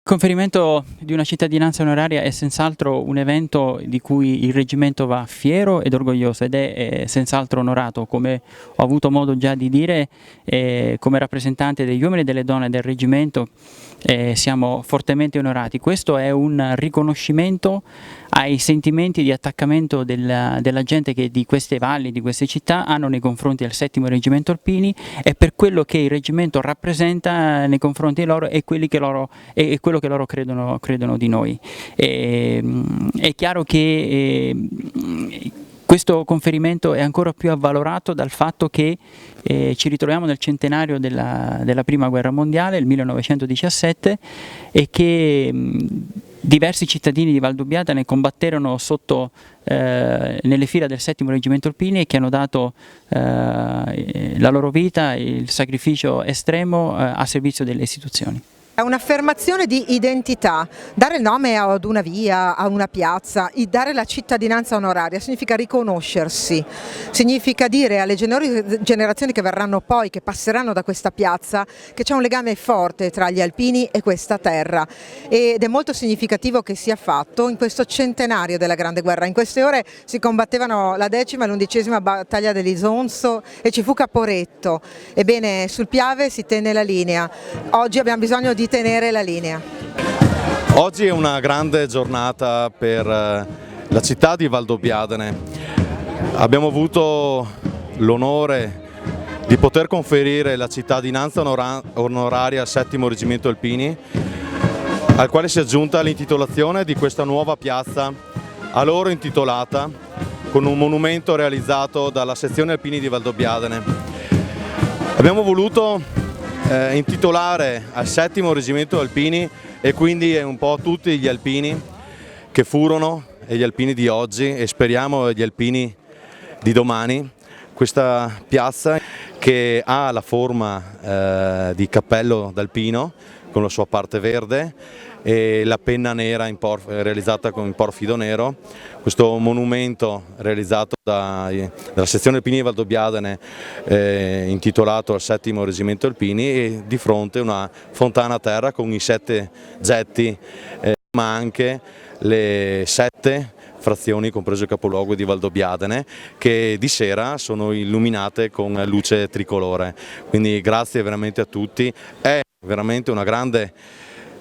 Il conferimento di una cittadinanza onoraria è senz'altro un evento di cui il Reggimento va fiero ed orgoglioso ed è senz'altro onorato, come ho avuto modo già di dire, come rappresentante degli uomini e delle donne del Reggimento siamo fortemente onorati. Questo è un riconoscimento ai sentimenti di attaccamento della gente che di queste valli, di queste città hanno nei confronti del 7° Reggimento Alpini e per quello che il Reggimento rappresenta nei confronti di loro e quello che loro credono di noi. È chiaro che questo conferimento è ancora più avvalorato dal fatto che ci ritroviamo nel centenario della Prima Guerra Mondiale, il 1917, e che diversi cittadini di Valdobbiadene combatterono nelle fila del 7° Reggimento Alpini e che hanno dato la loro vita, il sacrificio estremo a servizio delle istituzioni. È un'affermazione di identità, dare il nome ad una via, a una piazza, dare la cittadinanza onoraria significa riconoscersi, significa dire alle generazioni che verranno poi, che passeranno da questa piazza, che c'è un legame forte tra gli alpini e questa terra ed è molto significativo che sia fatto in questo centenario della Grande Guerra. In queste ore si combattevano la 10ª e l'11ª battaglia dell'Isonzo e ci fu Caporetto, ebbene sul Piave si tenne la linea, oggi abbiamo bisogno di tenere la linea. Oggi è una grande giornata per la città di Valdobbiadene. Abbiamo avuto l'onore di poter conferire la cittadinanza onoraria al 7° Reggimento Alpini, al quale si è aggiunta l'intitolazione di questa nuova piazza a loro intitolata con un monumento realizzato dalla sezione Alpini di Valdobbiadene. Abbiamo voluto intitolare al 7° Reggimento Alpini e quindi un po' tutti gli alpini che furono e gli alpini di oggi e speriamo gli alpini di domani, questa piazza che ha la forma di cappello d'alpino con la sua parte verde e la penna nera realizzata in porfido nero. Questo monumento realizzato dalla sezione Alpini di Valdobbiadene intitolato al 7° Reggimento Alpini e di fronte una fontana a terra con i 7 getti ma anche le 7 frazioni, compreso il capoluogo di Valdobbiadene, che di sera sono illuminate con luce tricolore. Quindi grazie veramente a tutti, è veramente una grande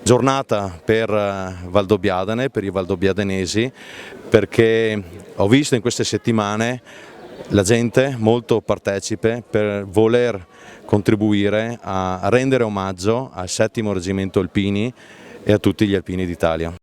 giornata per Valdobbiadene, per i valdobbiadenesi, perché ho visto in queste settimane la gente molto partecipe per voler contribuire a rendere omaggio al 7° Reggimento Alpini e a tutti gli alpini d'Italia.